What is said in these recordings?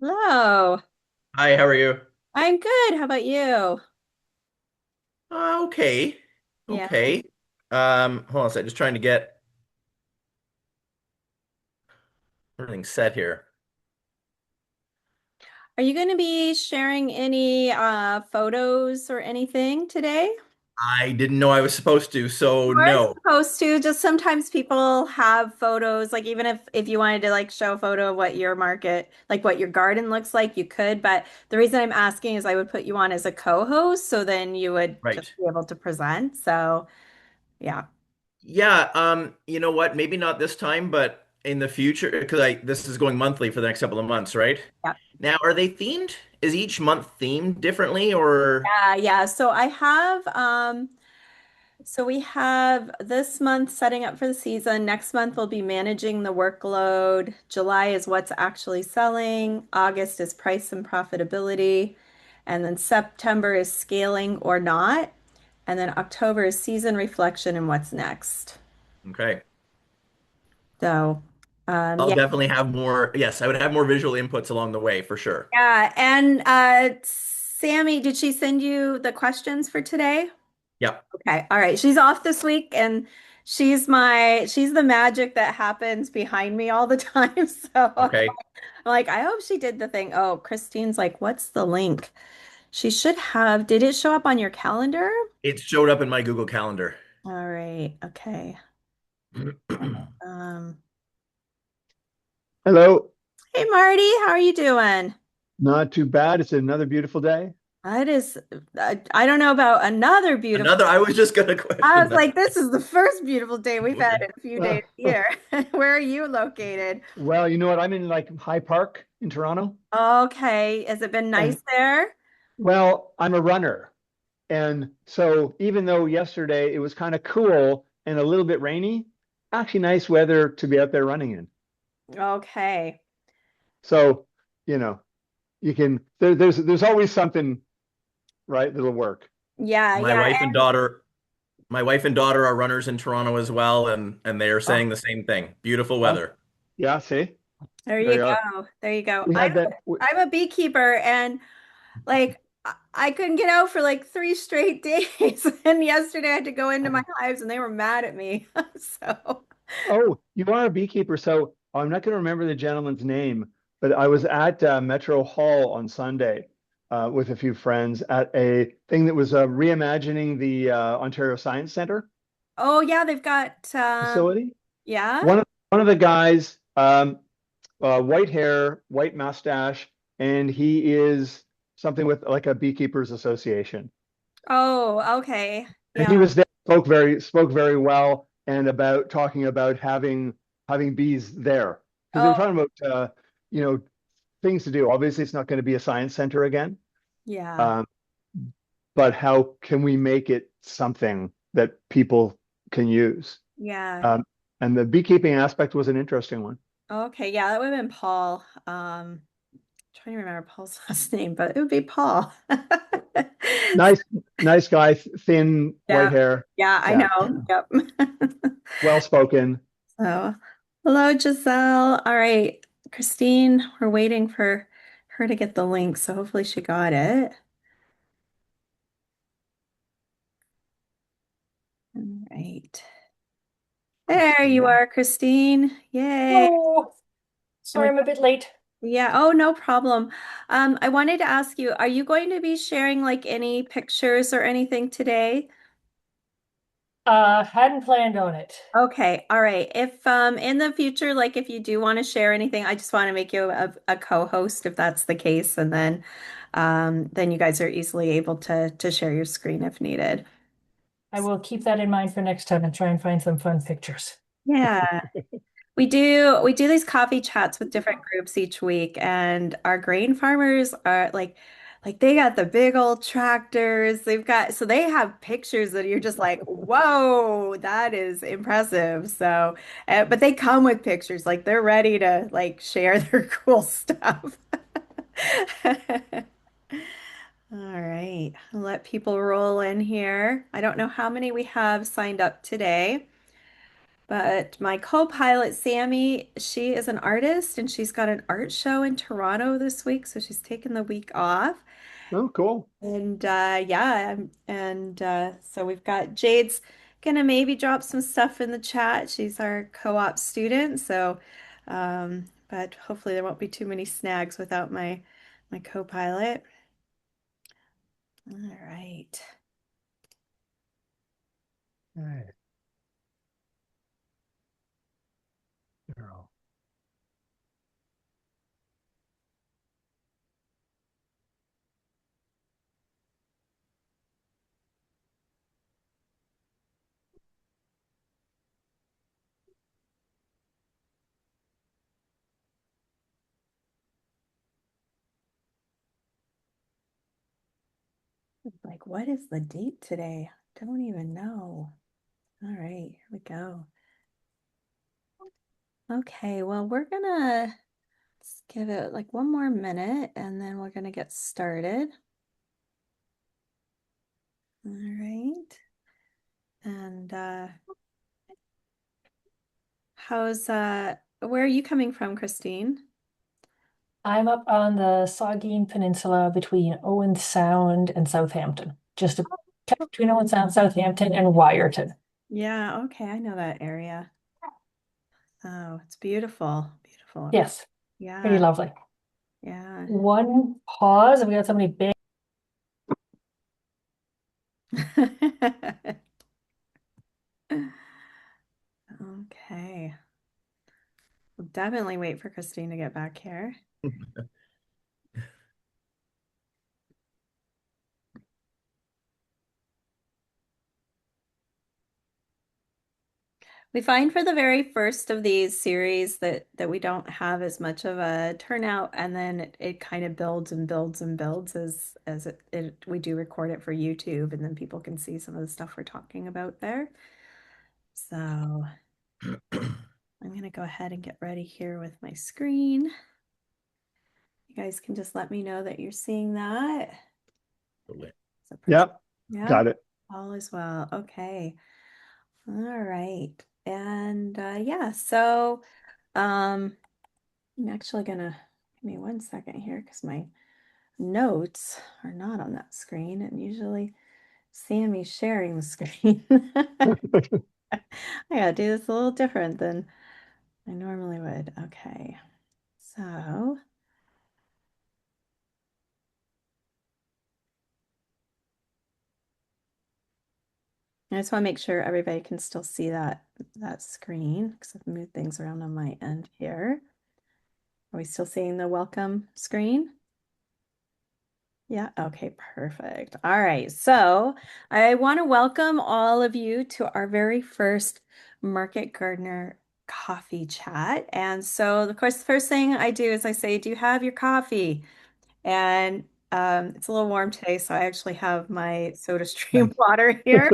Hello. Hi, how are you? I'm good. How about you? Okay. Yeah. Okay. Hold on a second. Just trying to get everything set here. Are you going to be sharing any photos or anything today? I didn't know I was supposed to, so You are no. supposed to. Just sometimes people have photos, like even if you wanted to like show a photo of what your market, like what your garden looks like, you could. But the reason I'm asking is I would put you on as a co-host, so then you would just Right. be able to present. So yeah. Yeah, you know what? Maybe not this time, but in the future, because I this is going monthly for the next couple of months, right? Yeah. Now, are they themed? Is each month themed differently or Yeah. So I have so we have this month setting up for the season. Next month we'll be managing the workload. July is what's actually selling. August is price and profitability. And then September is scaling or not. And then October is season reflection and what's next. okay. So, I'll yeah. definitely have more. Yes, I would have more visual inputs along the way for sure. Yeah. And Sammy, did she send you the questions for today? Yep. Okay. All right. She's off this week and she's the magic that happens behind me all the time. So I'm Okay. like, I hope she did the thing. Oh, Christine's like, what's the link? She should have, did it show up on your calendar? It showed up in my Google Calendar. All right. Okay. Um, Hello. hey Marty, how are you doing? Not too bad. It's another beautiful day. It is, I don't know about another beautiful. I was just gonna I question was that. like, this is the first beautiful day we've had Okay. in a few Uh, days here. Where are you located? well, you know what? I'm in like High Park in Toronto. Okay. Has it been And nice there? well, I'm a runner. And so even though yesterday it was kind of cool and a little bit rainy, actually nice weather to be out there running in. Okay. So, you know, there's always something, right, that'll work. Yeah, My yeah. wife and daughter, my wife and daughter are runners in Toronto as well, and they are Ah, saying the same thing. Beautiful ah, weather. yeah, see, There there you you are. go. There you go. We I'm had that. I'm a beekeeper and like I couldn't get out for like 3 straight days. And yesterday I had to go into my hives and they were mad at me. So, Oh, you are a beekeeper. So I'm not going to remember the gentleman's name, but I was at Metro Hall on Sunday with a few friends at a thing that was reimagining the Ontario Science Center oh yeah, they've got facility. yeah. One of the guys, white hair, white mustache, and he is something with like a beekeepers association. Oh, okay. And Yeah. he was there, spoke very well, and about talking about having bees there because they were Oh, talking about you know things to do. Obviously, it's not going to be a science center again, yeah. um, but how can we make it something that people can use? Yeah. Um, and the beekeeping aspect was an interesting one. Okay, yeah, that would have been Paul. Trying to remember Paul's last name, but it would be Paul. Nice, nice guy, thin white Yeah. hair. Yeah, I Yeah, know. Yep. well spoken. So, hello, Giselle. All right, Christine, we're waiting for her to get the link, so hopefully she got it. All right. There you Christine. are, Christine. Yay. Oh, And sorry, we're I'm a bit late. yeah, oh, no problem. I wanted to ask you, are you going to be sharing like any pictures or anything today? Hadn't planned on it. Okay, all right. If in the future, like if you do want to share anything, I just want to make you a co-host if that's the case, and then you guys are easily able to share your screen if needed. I will keep that in mind for next time and try and find some fun pictures. Yeah. We do these coffee chats with different groups each week, and our grain farmers are like they got the big old tractors. They've got so they have pictures that you're just like, whoa, that is impressive. So, but they come with pictures, like they're ready to like share their cool stuff. All right, I'll let people roll in here. I don't know how many we have signed up today. But my co-pilot, Sammy, she is an artist and she's got an art show in Toronto this week, so she's taking the week off. Oh, cool. And yeah, and so we've got Jade's gonna maybe drop some stuff in the chat. She's our co-op student, so but hopefully there won't be too many snags without my co-pilot. All right. All right, girl. Like, what is the date today? Don't even know. All right, here we go. Okay, well, we're gonna let's give it like one more minute and then we're gonna get started. All right. And how's where are you coming from, Kristine? I'm up on the Saugeen Peninsula between Owen Sound and Southampton, just between Owen Sound, Southampton, and Wyerton. Yeah, okay, I know that area. Oh, it's beautiful. Beautiful. Yes, pretty Yeah, lovely. yeah. One pause. We got somebody big. Okay. We'll definitely wait for Kristine to get back here. We find for the very first of these series that we don't have as much of a turnout, and then it kind of builds and builds and builds as we do record it for YouTube, and then people can see some of the stuff we're talking about there. So I'm gonna go ahead and get ready here with my screen. You guys can just let me know that you're seeing that. So Yep, yeah, got it. all is well. Okay. All right. And yeah, so um I'm actually gonna give me one second here because my notes are not on that screen, and usually Sammy's sharing the screen. I gotta do this a little different than I normally would. Okay, so I just want to make sure everybody can still see that screen because I've moved things around on my end here. Are we still seeing the welcome screen? Yeah, okay, perfect. All right, so I want to welcome all of you to our very first Market Gardener coffee chat. And so, of course, the first thing I do is I say, do you have your coffee? And it's a little warm today, so I actually have my Soda Stream Thanks. water here.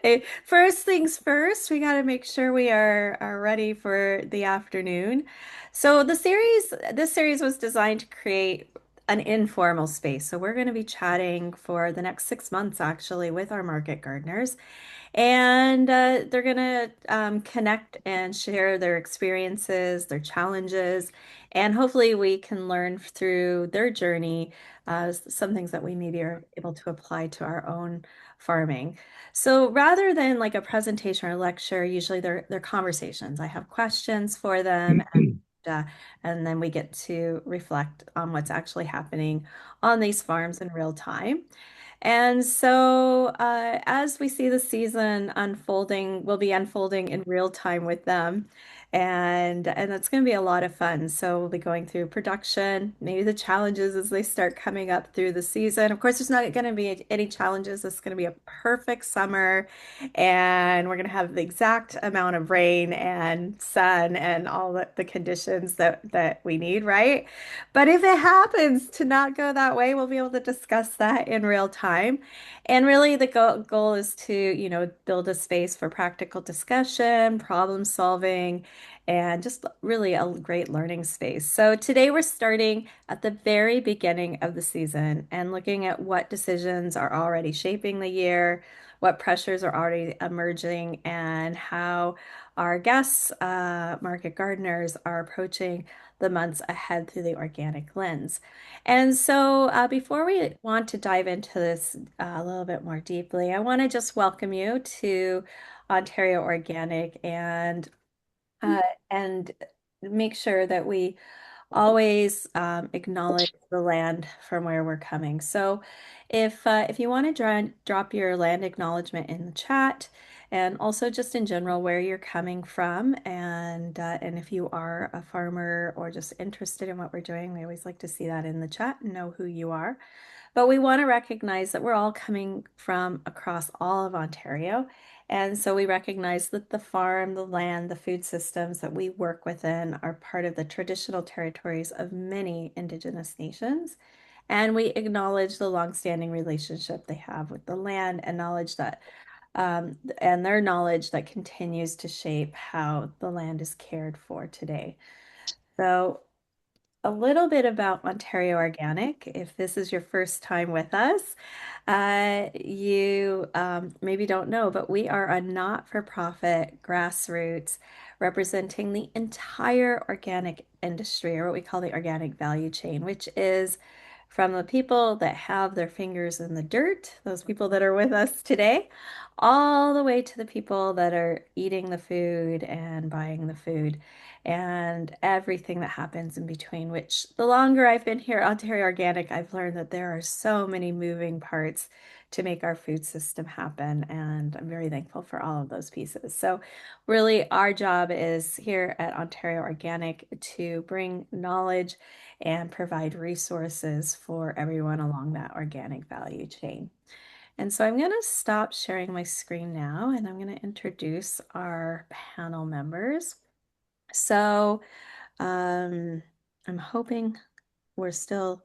But first things first, we got to make sure we are ready for the afternoon. So this series was designed to create an informal space. So we're going to be chatting for the next 6 months actually with our market gardeners. And they're going to connect and share their experiences, their challenges, and hopefully we can learn through their journey some things that we maybe are able to apply to our own farming. So rather than like a presentation or a lecture, usually they're conversations. I have questions for them, uh, and then we get to reflect on what's actually happening on these farms in real time. And so, as we see the season unfolding, we'll be unfolding in real time with them, and that's going to be a lot of fun. So we'll be going through production, maybe the challenges as they start coming up through the season. Of course, there's not going to be any challenges. It's going to be a perfect summer, and we're going to have the exact amount of rain and sun and all the conditions that we need, right? But if it happens to not go that way, we'll be able to discuss that in real time. And really, the goal is to, build a space for practical discussion, problem solving, and just really a great learning space. So today we're starting at the very beginning of the season and looking at what decisions are already shaping the year, what pressures are already emerging, and how our guests, market gardeners, are approaching the months ahead through the organic lens. And so, before we want to dive into this a little bit more deeply, I want to just welcome you to Ontario Organic uh, and make sure that we always acknowledge the land from where we're coming. So if you want to drop your land acknowledgement in the chat, and also just in general where you're coming from, and if you are a farmer or just interested in what we're doing, we always like to see that in the chat and know who you are. But we want to recognize that we're all coming from across all of Ontario. And so we recognize that the farm, the land, the food systems that we work within are part of the traditional territories of many Indigenous nations. And we acknowledge the longstanding relationship they have with the land and knowledge that, and their knowledge that continues to shape how the land is cared for today. So a little bit about Ontario Organic. If this is your first time with us, you maybe don't know, but we are a not-for-profit grassroots representing the entire organic industry, or what we call the organic value chain, which is from the people that have their fingers in the dirt, those people that are with us today, all the way to the people that are eating the food and buying the food and everything that happens in between, which the longer I've been here at Ontario Organic, I've learned that there are so many moving parts to make our food system happen. And I'm very thankful for all of those pieces. So really our job is here at Ontario Organic to bring knowledge and provide resources for everyone along that organic value chain. And so I'm going to stop sharing my screen now, and I'm going to introduce our panel members. So I'm hoping we're still,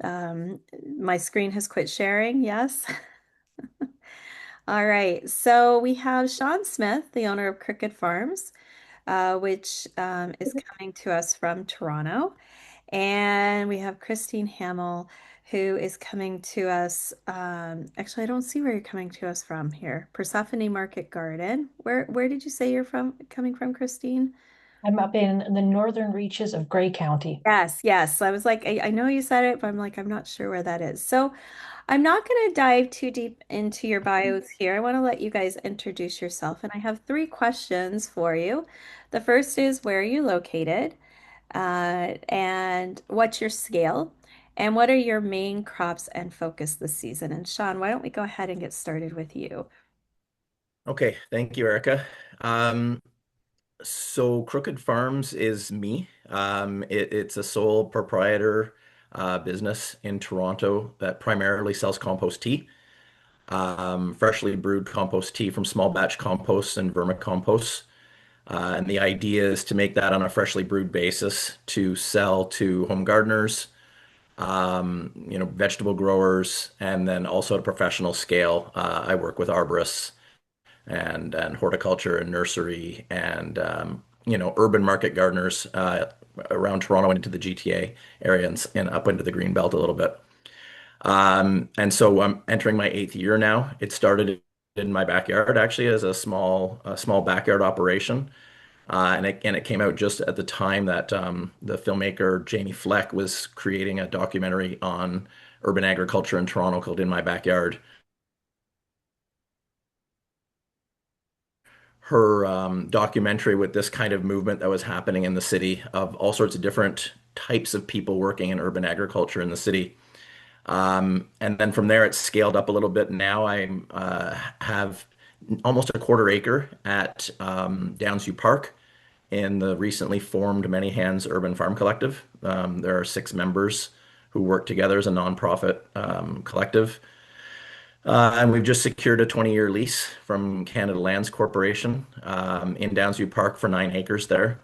my screen has quit sharing. Yes. All right. So we have Sean Smith, the owner of Cricket Farms, which is coming to us from Toronto. And we have Kristine Hammel, who is coming to us. Actually, I don't see where you're coming to us from here. Persephone Market Garden. Where did you say you're coming from, Kristine? I'm up in the northern reaches of Grey County. Yes, yes. I was like, I know you said it, but I'm like, I'm not sure where that is. So I'm not going to dive too deep into your bios here. I want to let you guys introduce yourself, and I have three questions for you. The first is, where are you located? And what's your scale? And what are your main crops and focus this season? And Sean, why don't we go ahead and get started with you? Okay, thank you, Erica. Um, so Crooked Farms is me. It's a sole proprietor business in Toronto that primarily sells compost tea, freshly brewed compost tea from small batch composts and vermicomposts. And the idea is to make that on a freshly brewed basis to sell to home gardeners, vegetable growers, and then also at a professional scale. I work with arborists and horticulture and nursery and urban market gardeners around Toronto and into the GTA area and up into the green belt a little bit. And so I'm entering my eighth year now. It started in my backyard actually as a small backyard operation. And it came out just at the time that the filmmaker Jamie Fleck was creating a documentary on urban agriculture in Toronto called In My Backyard. Her documentary with this kind of movement that was happening in the city of all sorts of different types of people working in urban agriculture in the city. And then from there, it's scaled up a little bit. Now I have almost a quarter acre at Downsview Park in the recently formed Many Hands Urban Farm Collective. There are 6 members who work together as a nonprofit collective. And we've just secured a 20-year lease from Canada Lands Corporation in Downsview Park for 9 acres there.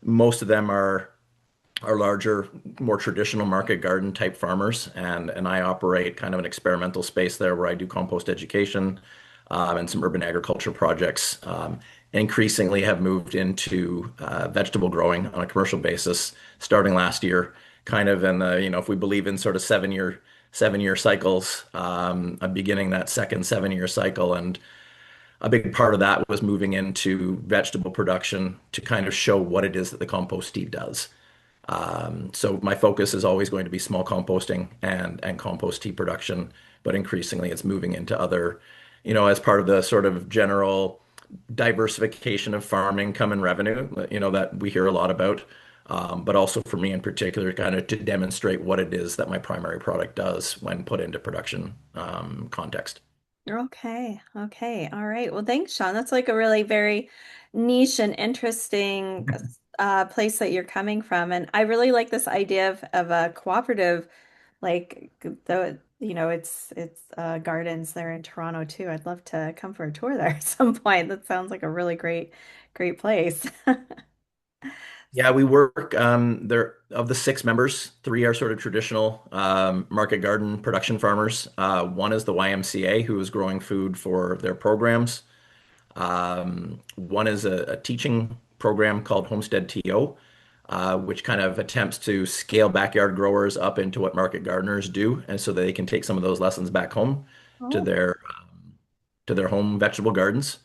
Most of them are larger, more traditional market garden type farmers, and I operate kind of an experimental space there where I do compost education and some urban agriculture projects increasingly have moved into vegetable growing on a commercial basis starting last year, kind of in the, if we believe in sort of 7-year cycles, I'm beginning that second 7-year cycle. And a big part of that was moving into vegetable production to kind of show what it is that the compost tea does. So my focus is always going to be small composting and compost tea production, but increasingly it's moving into other, as part of the sort of general diversification of farm income and revenue, that we hear a lot about. But also for me in particular, kind of to demonstrate what it is that my primary product does when put into production context. Okay. Okay. All right. Well, thanks, Sean. That's like a really very niche and interesting place that you're coming from. And I really like this idea of a cooperative, like it's gardens there in Toronto too. I'd love to come for a tour there at some point. That sounds like a really great place. Yeah, we work there of the 6 members, 3 are sort of traditional market garden production farmers. One is the YMCA who is growing food for their programs. One is a teaching program called Homestead TO, which kind of attempts to scale backyard growers up into what market gardeners do, and so they can take some of those lessons back home to Oh, their home vegetable gardens.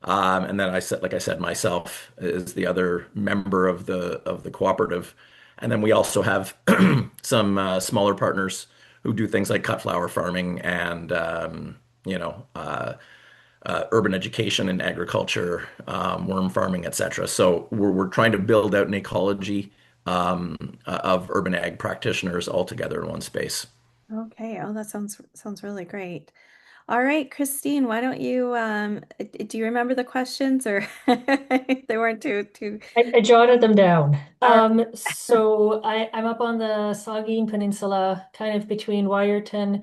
And then like I said, myself is the other member of the cooperative. And then we also have some smaller partners who do things like cut flower farming and you know uh, urban education and agriculture, worm farming, etc. So we're trying to build out an ecology of urban ag practitioners all together in one space. okay. Oh, that sounds really great. All right, Christine, why don't you do you remember the questions or they weren't too I jotted them down. all right. So I'm up on the Saugeen Peninsula, kind of between Wyerton,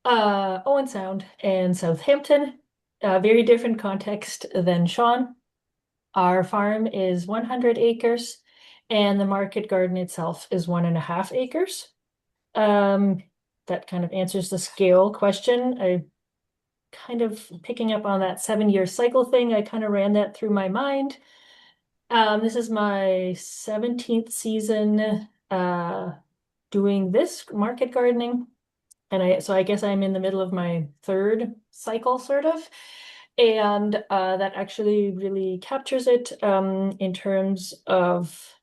Owen Sound, and Southampton. Very different context than Sean. Our farm is 100 acres, and the market garden itself is 1.5 acres. Um, that kind of answers the scale question. I kind of picking up on that 7-year cycle thing. I kind of ran that through my mind. This is my 17th season doing this market gardening. And I guess I'm in the middle of my third cycle, sort of. And that actually really captures it in terms of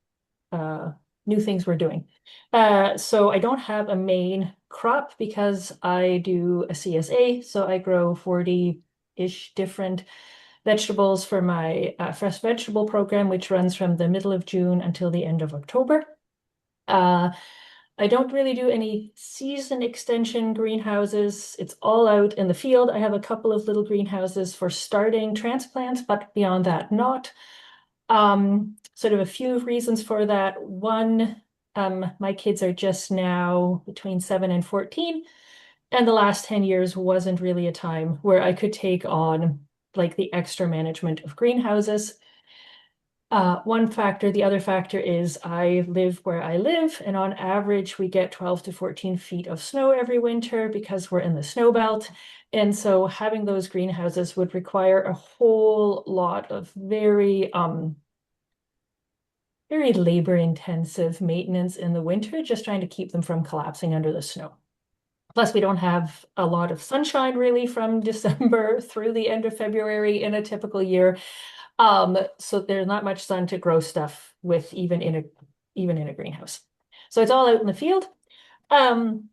uh, new things we're doing. So I don't have a main crop because I do a CSA. So I grow 40-ish different vegetables for my fresh vegetable program, which runs from the middle of June until the end of October. Uh, I don't really do any season extension greenhouses. It's all out in the field. I have a couple of little greenhouses for starting transplants, but beyond that, not. Sort of a few reasons for that. One, my kids are just now between 7 and 14, and the last 10 years wasn't really a time where I could take on like the extra management of greenhouses. One factor, the other factor is I live where I live, and on average, we get 12 to 14 feet of snow every winter because we're in the snow belt. And so having those greenhouses would require a whole lot of very labor intensive maintenance in the winter, just trying to keep them from collapsing under the snow. Plus, we don't have a lot of sunshine really from December through the end of February in a typical year. So there's not much sun to grow stuff with even in a greenhouse. So it's all out in the field. Um,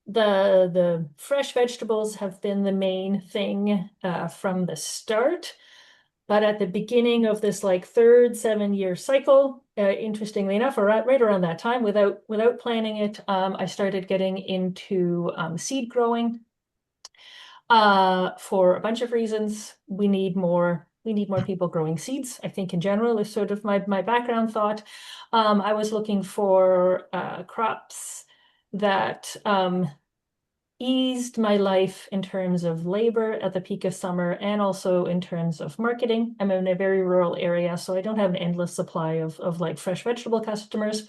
the fresh vegetables have been the main thing from the start. But at the beginning of this like third 7-year cycle, interestingly enough, or right around that time, without planning it, I started getting into seed growing for a bunch of reasons. We need more people growing seeds, I think in general is sort of my background thought. I was looking for crops that eased my life in terms of labor at the peak of summer and also in terms of marketing. I'm in a very rural area, so I don't have an endless supply of like fresh vegetable customers.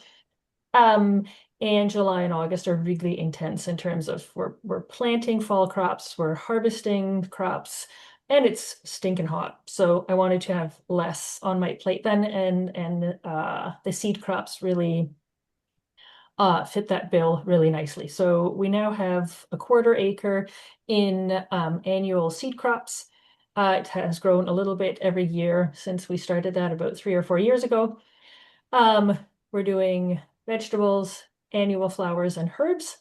Um, and July and August are really intense in terms of we're planting fall crops, we're harvesting crops, and it's stinking hot. So I wanted to have less on my plate then, and the seed crops really fit that bill really nicely. So we now have a 1/4 acre in annual seed crops. It has grown a little bit every year since we started that about 3 or 4 years ago. Um, we're doing vegetables, annual flowers, and herbs.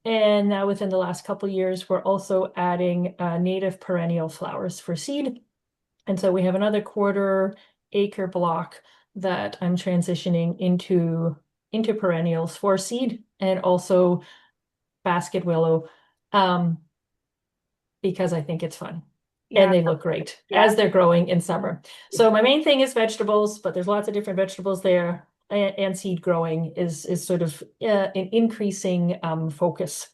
And now within the last couple years, we're also adding native perennial flowers for seed. And so we have another 1/4 acre block that I'm transitioning into perennials for seed and also basket willow, um, because I think it's fun Yeah. and they look great Yeah. as they're growing in summer. So my main thing is vegetables, but there's lots of different vegetables there, and seed growing is sort of an increasing focus,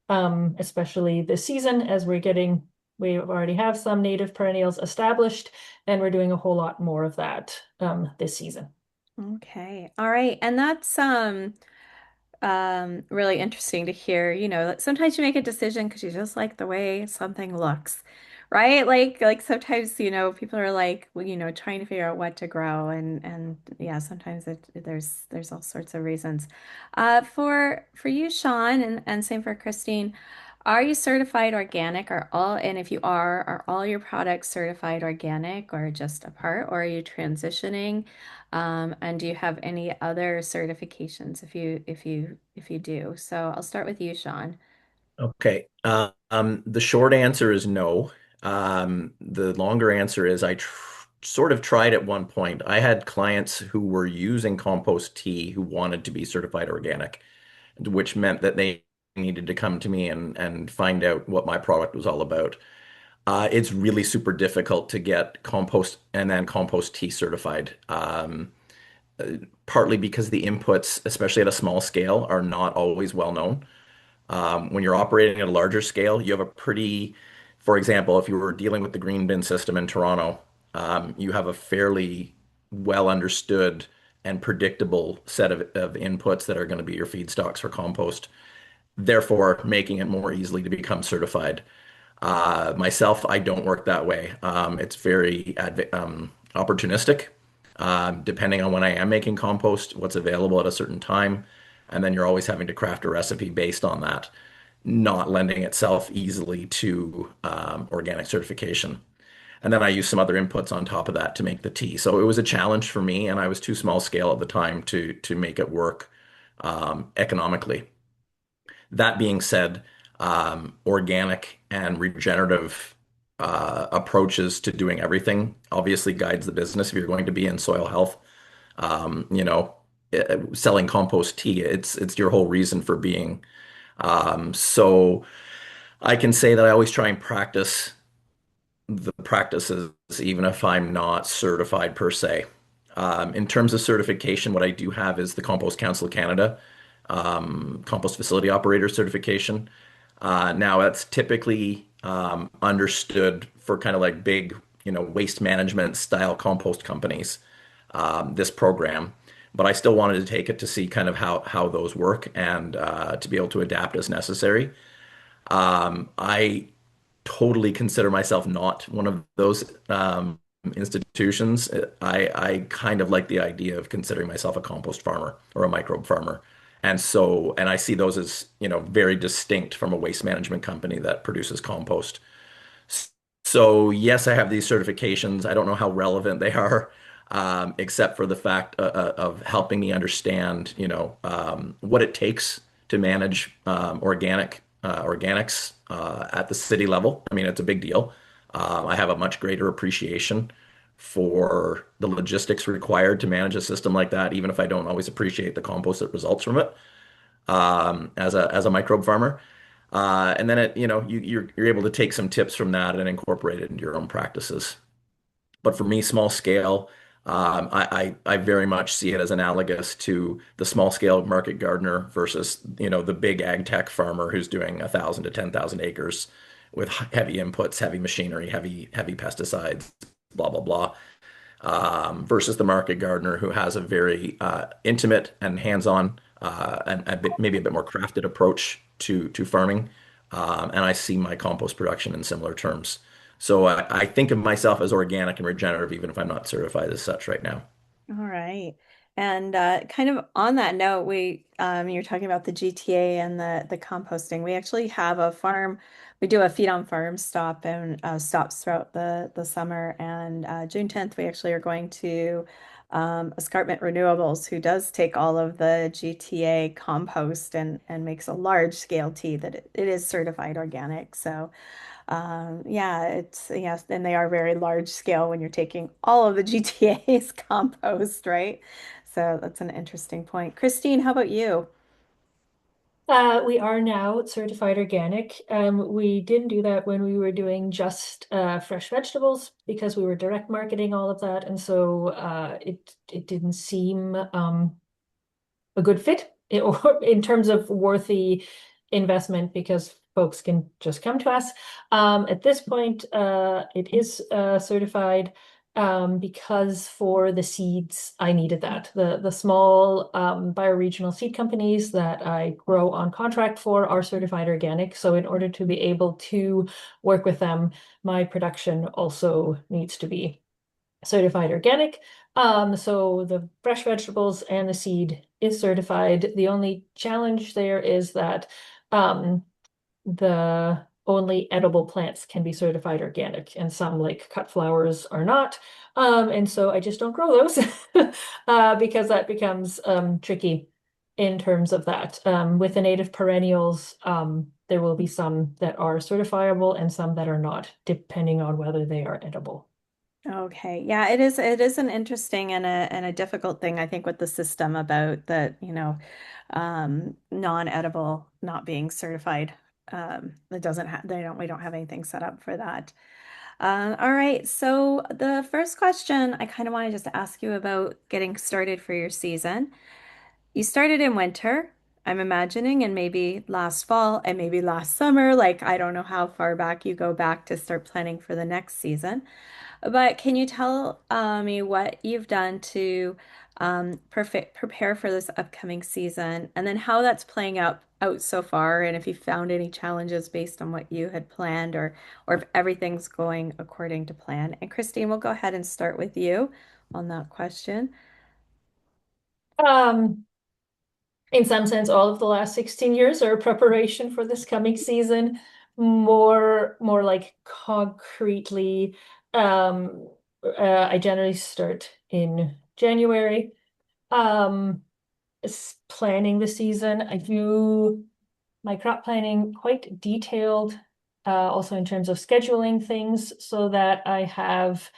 especially this season as we already have some native perennials established, and we're doing a whole lot more of that this season. Okay. All right. And that's really interesting to hear, that sometimes you make a decision because you just like the way something looks, right? Like sometimes, people are like, well, trying to figure out what to grow and yeah, sometimes there's all sorts of reasons. For you, Sean, and same for Christine, are you certified organic? And if you are all your products certified organic or just a part, or are you transitioning? And do you have any other certifications if you do? So I'll start with you, Sean. Okay. The short answer is no. The longer answer is I tr sort of tried at one point. I had clients who were using compost tea who wanted to be certified organic, which meant that they needed to come to me and find out what my product was all about. It's really super difficult to get compost and then compost tea certified. Partly because the inputs, especially at a small scale, are not always well known. When you're operating at a larger scale, you have a pretty, for example, if you were dealing with the green bin system in Toronto, you have a fairly well understood and predictable set of inputs that are going to be your feedstocks for compost, therefore making it more easily to become certified. Myself, I don't work that way. It's very opportunistic, depending on when I am making compost, what's available at a certain time. And then you're always having to craft a recipe based on that, not lending itself easily to organic certification. And then I use some other inputs on top of that to make the tea. So it was a challenge for me, and I was too small scale at the time to make it work economically. That being said, organic and regenerative approaches to doing everything obviously guides the business. If you're going to be in soil health, um, you know, selling compost tea, it's your whole reason for being. So I can say that I always try and practice the practices, even if I'm not certified per se. In terms of certification, what I do have is the Compost Council of Canada compost facility operator certification. Now, that's typically understood for kind of like big, waste management style compost companies, this program. But I still wanted to take it to see kind of how those work and to be able to adapt as necessary. I totally consider myself not one of those institutions. I kind of like the idea of considering myself a compost farmer or a microbe farmer. And I see those as, very distinct from a waste management company that produces compost. So yes, I have these certifications. I don't know how relevant they are, except for the fact of helping me understand, what it takes to manage organics at the city level. I mean, it's a big deal. I have a much greater appreciation for the logistics required to manage a system like that, even if I don't always appreciate the compost that results from it, as a microbe farmer. And then you're able to take some tips from that and incorporate it into your own practices. But for me, small scale, I very much see it as analogous to the small scale market gardener versus the big ag tech farmer who's doing 1,000 to 10,000 acres with heavy inputs, heavy machinery, heavy pesticides, blah blah blah, versus the market gardener who has a very intimate and hands-on and maybe a bit more crafted approach to farming. And I see my compost production in similar terms. So I think of myself as organic and regenerative, even if I'm not certified as such right now. All right. And kind of on that note, you're talking about the GTA and the composting. We actually have a farm. We do a feed on farm stop and stops throughout the summer. And June 10th, we actually are going to Escarpment Renewables, who does take all of the GTA compost and makes a large scale tea that it is certified organic. So yeah, it's yes, and they are very large scale when you're taking all of the GTA's compost, right? So that's an interesting point. Kristine, how about you? We are now certified organic. We didn't do that when we were doing just fresh vegetables because we were direct marketing all of that, and so it didn't seem a good fit or in terms of worthy investment because folks can just come to us. At this point, it is certified because for the seeds, I needed that. The small bioregional seed companies that I grow on contract for are certified organic. So in order to be able to work with them, my production also needs to be certified organic. So the fresh vegetables and the seed is certified. The only challenge there is that um, the only edible plants can be certified organic, and some like cut flowers are not. And so I just don't grow those because that becomes tricky in terms of that. With the native perennials, there will be some that are certifiable and some that are not, depending on whether they are edible. Okay. Yeah, it is an interesting and a difficult thing, I think, with the system about that, non-edible not being certified. It doesn't have we don't have anything set up for that. All right. So the first question I kind of wanted just to ask you about getting started for your season. You started in winter, I'm imagining, and maybe last fall and maybe last summer. Like, I don't know how far back you go back to start planning for the next season. But can you tell me what you've done to prepare for this upcoming season, and then how that's playing out so far, and if you found any challenges based on what you had planned, or if everything's going according to plan? And Christine, we'll go ahead and start with you on that question. Um, in some sense, all of the last 16 years are a preparation for this coming season. More like concretely, I generally start in January. Um, Planning the season. I do my crop planning quite detailed, also in terms of scheduling things so that I have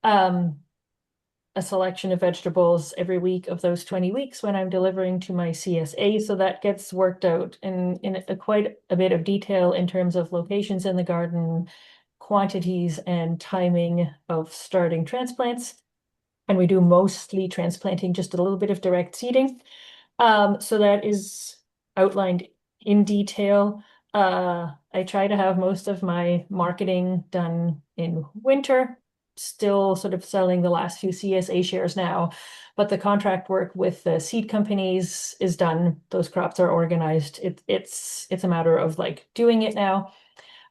um, a selection of vegetables every week of those 20 weeks when I'm delivering to my CSA. So that gets worked out in quite a bit of detail in terms of locations in the garden, quantities, and timing of starting transplants. And we do mostly transplanting, just a little bit of direct seeding. So that is outlined in detail. I try to have most of my marketing done in winter, still sort of selling the last few CSA shares now, but the contract work with the seed companies is done. Those crops are organized. It's a matter of like doing it now.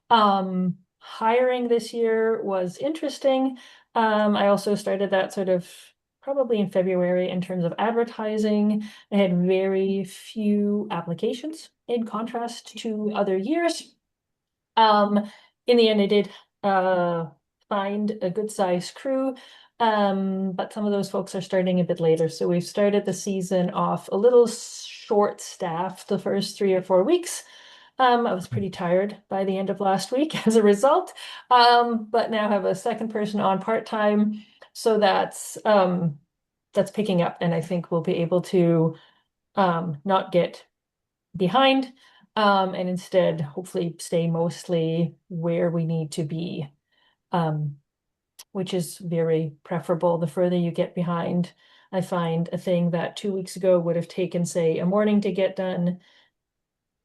Hiring this year was interesting. I also started that sort of probably in February in terms of advertising. I had very few applications in contrast to other years. Um, in the end, I did find a good sized crew, but some of those folks are starting a bit later. So we've started the season off a little short staffed the first 3 or 4 weeks. I was pretty tired by the end of last week as a result, but now have a second person on part-time. So that's picking up, and I think we'll be able to not get behind, and instead hopefully stay mostly where we need to be, um, which is very preferable. The further you get behind, I find a thing that 2 weeks ago would have taken, say, a morning to get done.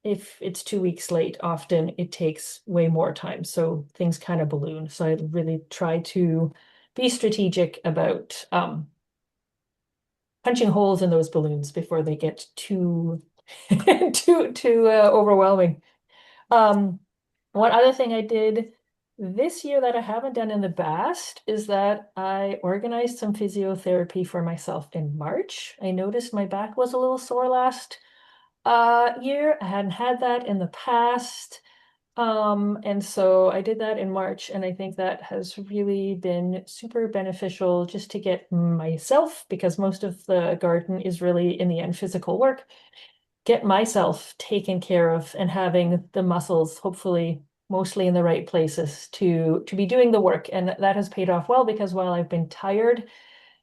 If it's 2 weeks late, often it takes way more time. So things kind of balloon. So I really try to be strategic about punching holes in those balloons before they get too too overwhelming. Um, one other thing I did This year that I haven't done in the past is that I organized some physiotherapy for myself in March. I noticed my back was a little sore last year. I hadn't had that in the past. And so I did that in March, and I think that has really been super beneficial just to get myself, because most of the garden is really in the end physical work, get myself taken care of and having the muscles hopefully mostly in the right places to be doing the work. And that has paid off well because while I've been tired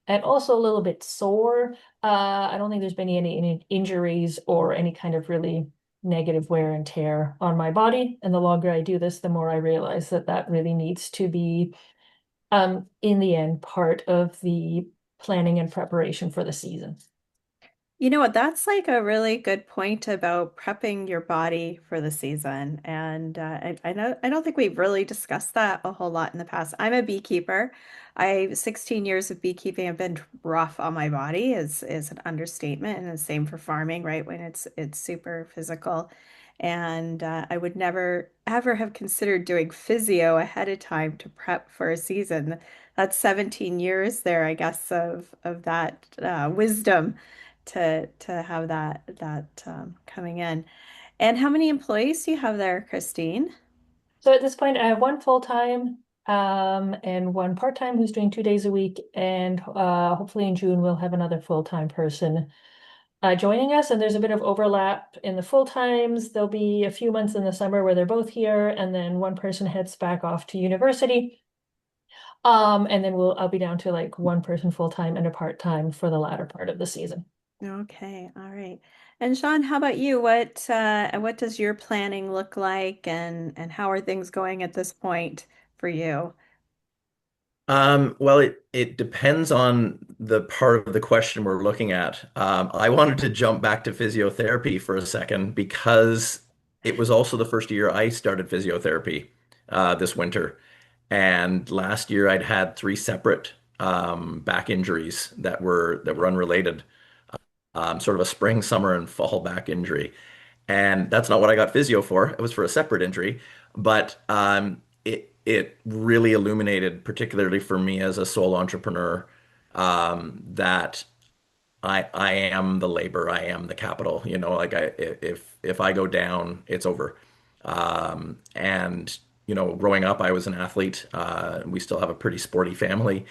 and also a little bit sore, I don't think there's been any injuries or any kind of really negative wear and tear on my body. And the longer I do this, the more I realize that that really needs to be, in the end, part of the planning and preparation for the season. You know what? That's like a really good point about prepping your body for the season. And I know I don't think we've really discussed that a whole lot in the past. I'm a beekeeper. I 16 years of beekeeping have been rough on my body is an understatement, and the same for farming, right? When it's super physical. And I would never ever have considered doing physio ahead of time to prep for a season. That's 17 years there, I guess, of that wisdom to have that coming in. And how many employees do you have there, Kristine? So at this point, I have one full-time and one part-time who's doing 2 days a week. And hopefully in June, we'll have another full-time person joining us. And there's a bit of overlap in the full-times. There'll be a few months in the summer where they're both here, and then one person heads back off to university. And then I'll be down to like one person full-time and a part-time for the latter part of the season. Okay, all right. And Sean, how about you? What does your planning look like, and how are things going at this point for you? Well, it depends on the part of the question we're looking at. I wanted to jump back to physiotherapy for a second because it was also the first year I started physiotherapy this winter. And last year I'd had three separate back injuries that were unrelated, sort of a spring, summer, and fall back injury. And that's not what I got physio for. It was for a separate injury, but it really illuminated, particularly for me as a sole entrepreneur, that I am the labor, I am the capital. Like if I go down, it's over. And growing up, I was an athlete. We still have a pretty sporty family,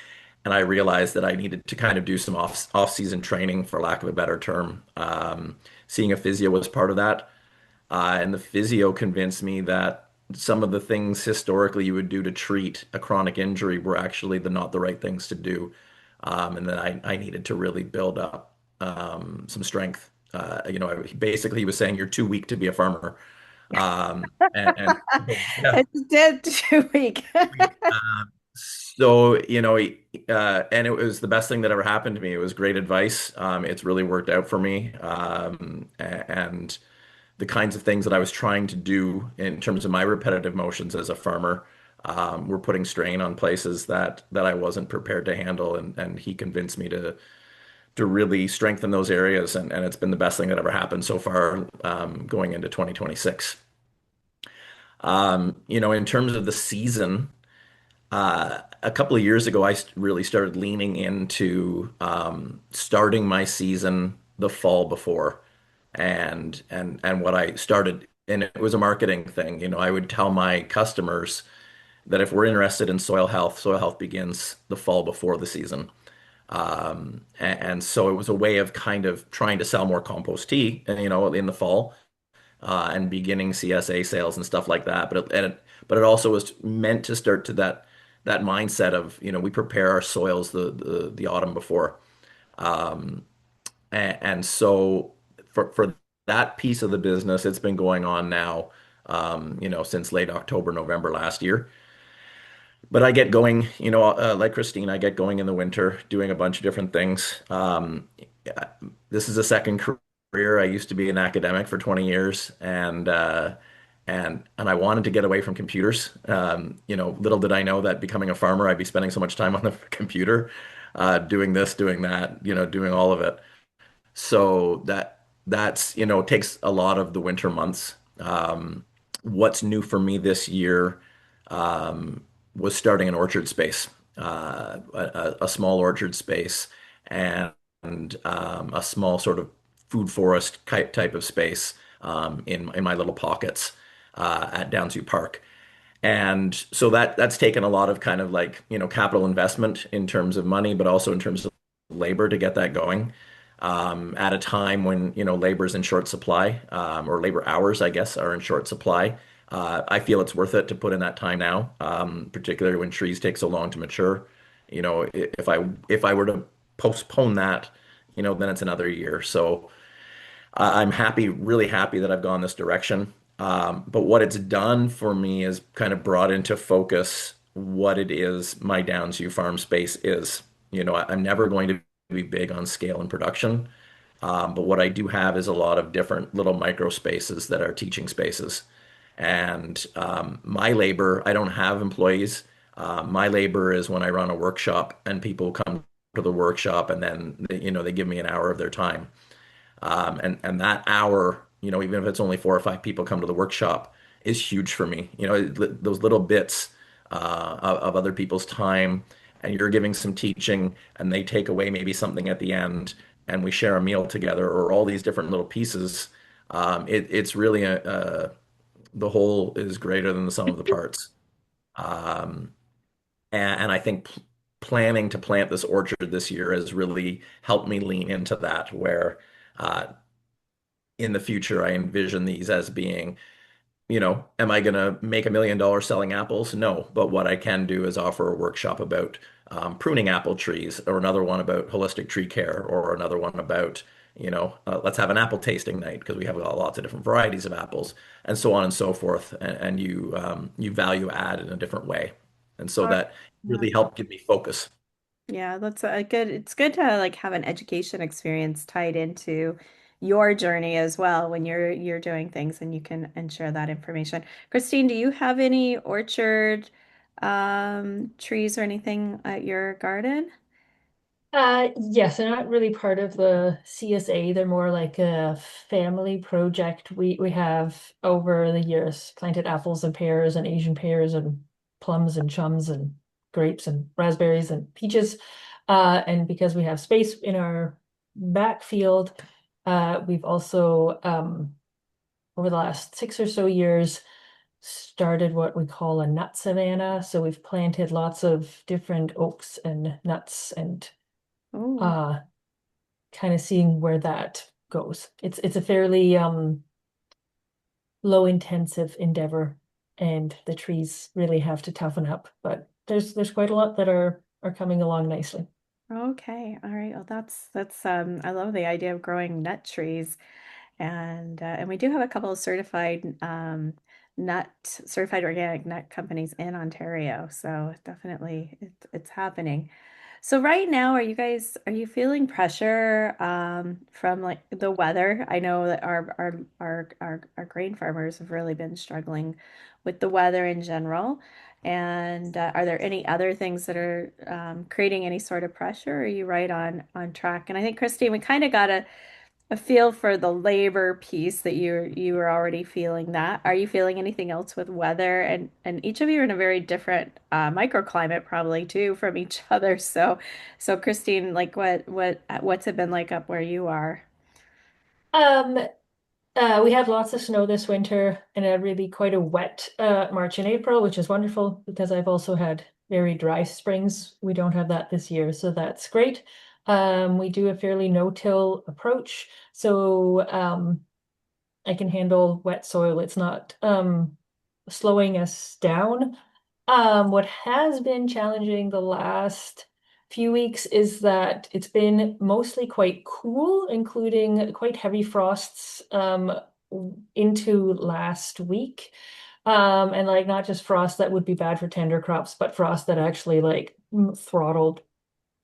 and I realized that I needed to kind of do some off-season training, for lack of a better term. Seeing a physio was part of that. And the physio convinced me that some of the things historically you would do to treat a chronic injury were actually not the right things to do. And then I needed to really build up some strength. Basically, he was saying you're too weak to be a farmer. And yeah, It's dead 2 week. weak. So, and it was the best thing that ever happened to me. It was great advice. It's really worked out for me. And the kinds of things that I was trying to do in terms of my repetitive motions as a farmer were putting strain on places that I wasn't prepared to handle, and he convinced me to really strengthen those areas, and it's been the best thing that ever happened so far going into 2026. In terms of the season, a couple of years ago, really started leaning into starting my season the fall before. And what I started, and it was a marketing thing. I would tell my customers that if we're interested in soil health begins the fall before the season. And so it was a way of kind of trying to sell more compost tea, and in the fall, and beginning CSA sales and stuff like that. But it also was meant to start to that mindset of, we prepare our soils the autumn before. And so for that piece of the business, it's been going on now, since late October, November last year. But I get going, like Kristine, I get going in the winter doing a bunch of different things. Yeah, this is a second career. I used to be an academic for 20 years, and I wanted to get away from computers. Little did I know that becoming a farmer, I'd be spending so much time on the computer, doing this, doing that, doing all of it. So that's takes a lot of the winter months. What's new for me this year? was starting an orchard space, a small orchard space, and, a small sort of food forest type of space in my little pockets at Downsview Park. And so that's taken a lot of kind of like, capital investment in terms of money, but also in terms of labor to get that going. At a time when, labor is in short supply, or labor hours, I guess, are in short supply. I feel it's worth it to put in that time now, particularly when trees take so long to mature. If I were to postpone that, then it's another year. So I'm happy, really happy that I've gone this direction. But what it's done for me is kind of brought into focus what it is my Downsview farm space is. I'm never going to be big on scale and production. But what I do have is a lot of different little micro spaces that are teaching spaces. And my labor, I don't have employees. My labor is when I run a workshop and people come to the workshop and then they give me an hour of their time. And that hour, even if it's only 4 or 5 people come to the workshop, is huge for me. Those little bits of other people's time, and you're giving some teaching, and they take away maybe something at the end, and we share a meal together, or all these different little pieces. It's really the whole is greater than the sum of the parts. Um, and I think planning to plant this orchard this year has really helped me lean into that, where uh, in the future, I envision these as being, am I going to make $1 million selling apples? No, but what I can do is offer a workshop about pruning apple trees, or another one about holistic tree care, or another one about, let's have an apple tasting night because we have lots of different varieties of apples, and so on and so forth. And you value add in a different way, and so Oh, that yeah. really helped give me focus. Yeah, that's a good, it's good to like have an education experience tied into your journey as well when you're doing things and you can and share that information. Christine, do you have any orchard trees or anything at your garden? Yes, they're not really part of the CSA. They're more like a family project. We have over the years planted apples and pears and Asian pears and plums and chums and grapes and raspberries and peaches. And because we have space in our backfield, we've also over the last 6 or so years started what we call a nut savanna. So we've planted lots of different oaks and nuts and Oh, uh kind of seeing where that goes. It's a fairly low intensive endeavor and the trees really have to toughen up, but there's quite a lot that are coming along nicely. okay. All right. Well, that's I love the idea of growing nut trees. And we do have a couple of certified organic nut companies in Ontario. So definitely it's happening. So right now, are you feeling pressure from like the weather? I know that our grain farmers have really been struggling with the weather in general. And are there any other things that are creating any sort of pressure? Or are you right on track? And I think Christine, we kind of got a feel for the labor piece that you were already feeling that. Are you feeling anything else with weather? And each of you are in a very different microclimate probably too from each other. So Christine, like what's it been like up where you are? Um, we had lots of snow this winter and a really quite a wet March and April, which is wonderful because I've also had very dry springs. We don't have that this year, so that's great. We do a fairly no-till approach, so I can handle wet soil. It's not slowing us down. What has been challenging the last few weeks is that it's been mostly quite cool, including quite heavy frosts into last week. And like not just frost that would be bad for tender crops, but frost that actually like throttled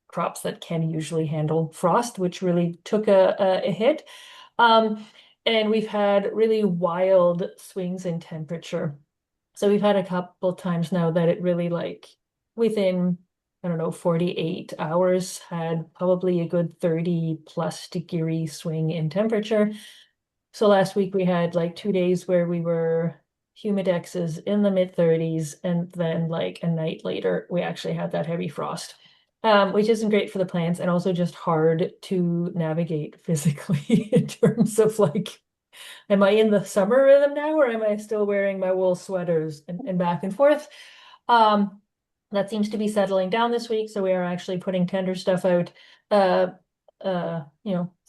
crops that can usually handle frost, which really took a hit. Um, and we've had really wild swings in temperature. So we've had a couple times now that it really like within, I don't know, 48 hours had probably a good 30 plus degree swing in temperature. So last week we had like 2 days where we were humidex is in the mid 30s, and then like a night later, we actually had that heavy frost, which isn't great for the plants and also just hard to navigate physically in terms of like, am I in the summer rhythm now, or am I still wearing my wool sweaters and back and forth? Um, that seems to be settling down this week, so we are actually putting tender stuff out. Uh,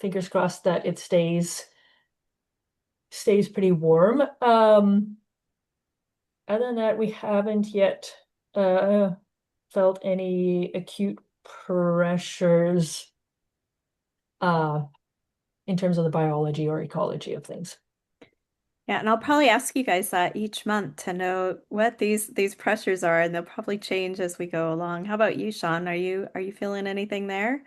fingers crossed that it stays pretty warm. Other than that, we haven't yet uh felt any acute pressures uh in terms of the biology or ecology of things. Yeah, and I'll probably ask you guys that each month to know what these pressures are, and they'll probably change as we go along. How about you, Sean? Are you feeling anything there?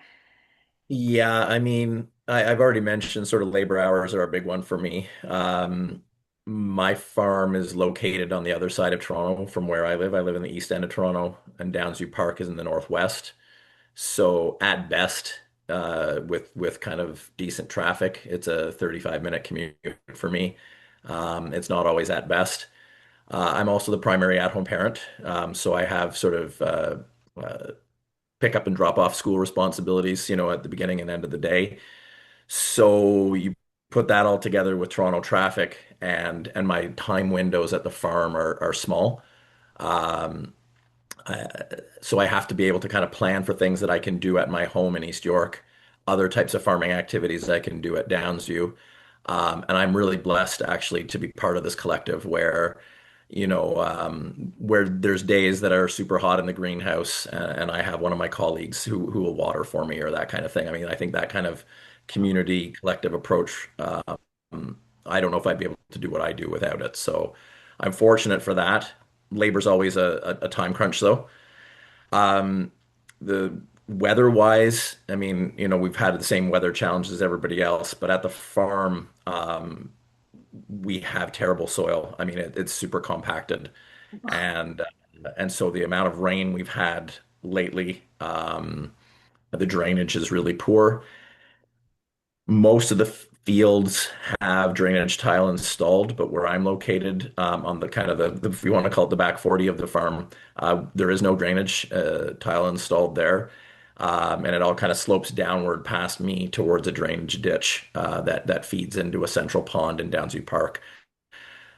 Yeah, I mean, I've already mentioned sort of labor hours are a big one for me. My farm is located on the other side of Toronto from where I live. I live in the east end of Toronto, and Downsview Park is in the northwest. So at best, with kind of decent traffic, it's a 35-minute commute for me. It's not always at best. I'm also the primary at-home parent, so I have sort of uh, pick up and drop off school responsibilities, at the beginning and end of the day. So you put that all together with Toronto traffic and my time windows at the farm are small. Um, I, so I have to be able to kind of plan for things that I can do at my home in East York, other types of farming activities that I can do at Downsview. And I'm really blessed actually to be part of this collective where there's days that are super hot in the greenhouse, and I have one of my colleagues who will water for me or that kind of thing. I mean, I think that kind of community collective approach, I don't know if I'd be able to do what I do without it. So I'm fortunate for that. Labor's always a time crunch though. Um, the weather-wise, I mean, we've had the same weather challenges as everybody else, but at the farm, we have terrible soil. I mean, it's super compacted, and and so the amount of rain we've had lately, the drainage is really poor. Most of the fields have drainage tile installed, but where I'm located, on the kind of if you want to call it the back 40 of the farm, there is no drainage tile installed there. And it all kind of slopes downward past me towards a drainage ditch that feeds into a central pond in Downsview Park.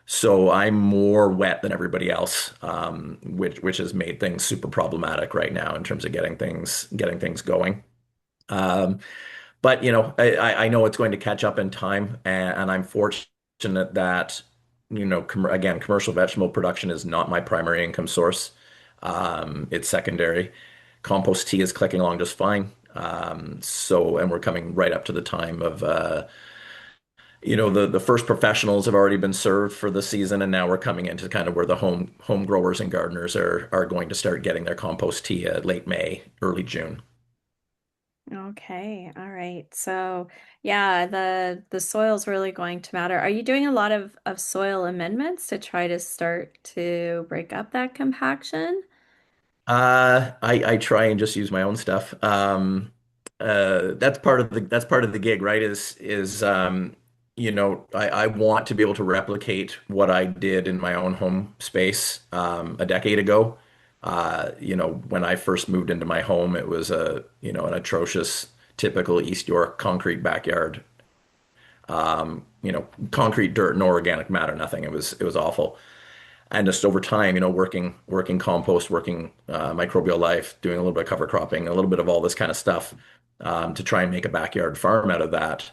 So I'm more wet than everybody else, which has made things super problematic right now in terms of getting things going. Um, but I know it's going to catch up in time, and I'm fortunate that again, commercial vegetable production is not my primary income source. It's secondary. Compost tea is clicking along just fine. And we're coming right up to the time of the first professionals have already been served for the season, and now we're coming into kind of where the home growers and gardeners are going to start getting their compost tea at late May, early June. Okay, all right. So yeah, the soil's really going to matter. Are you doing a lot of soil amendments to try to start to break up that compaction? I try and just use my own stuff. That's part of the gig, right? I want to be able to replicate what I did in my own home space a decade ago. When I first moved into my home, it was an atrocious, typical East York concrete backyard. Concrete, dirt, no organic matter, nothing. It was awful. And just over time, working compost, working microbial life, doing a little bit of cover cropping, a little bit of all this kind of stuff, to try and make a backyard farm out of that.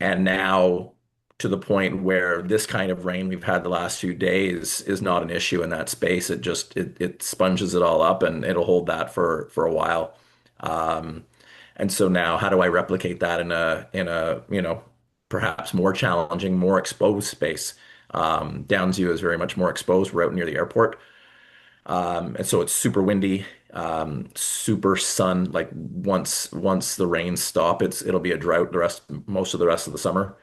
And now to the point where this kind of rain we've had the last few days is not an issue in that space. It sponges it all up and it'll hold that for a while. Um, and so now how do I replicate that in a perhaps more challenging, more exposed space? Downsview is very much more exposed. We're out near the airport. And so it's super windy, super sun. Like once the rains stop, it'll be a drought most of the rest of the summer.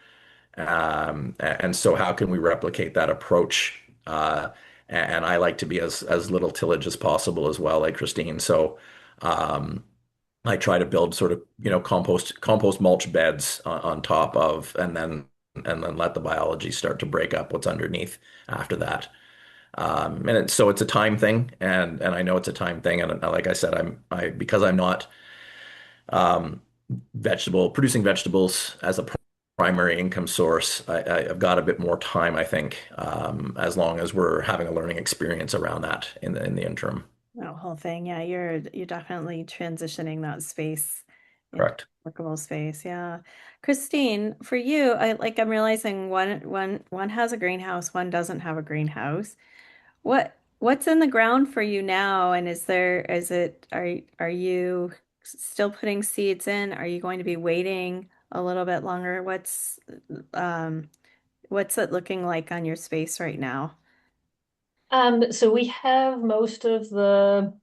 And so how can we replicate that approach? And I like to be as little tillage as possible as well, like Kristine. So I try to build sort of compost mulch beds on top of, and then and then let the biology start to break up what's underneath after that. So it's a time thing, and I know it's a time thing, and like I said, I because I'm not um, producing vegetables as a primary income source. I've got a bit more time, I think, as long as we're having a learning experience around that in the interim. That whole thing. Yeah, you're definitely transitioning that space into Correct. workable space. Yeah. Kristine, for you, I'm realizing one has a greenhouse, one doesn't have a greenhouse. What's in the ground for you now? And are you still putting seeds in? Are you going to be waiting a little bit longer? Um what's it looking like on your space right now? So we have most of the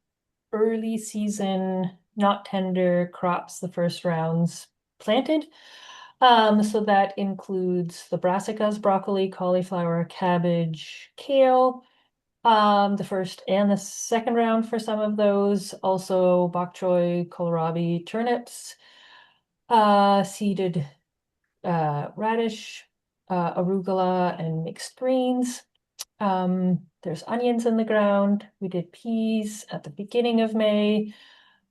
early season, not tender crops, the first rounds planted. So that includes the brassicas, broccoli, cauliflower, cabbage, kale, the first and the second round for some of those. Also bok choy, kohlrabi, turnips, seeded radish, arugula, and mixed greens. There's onions in the ground. We did peas at the beginning of May.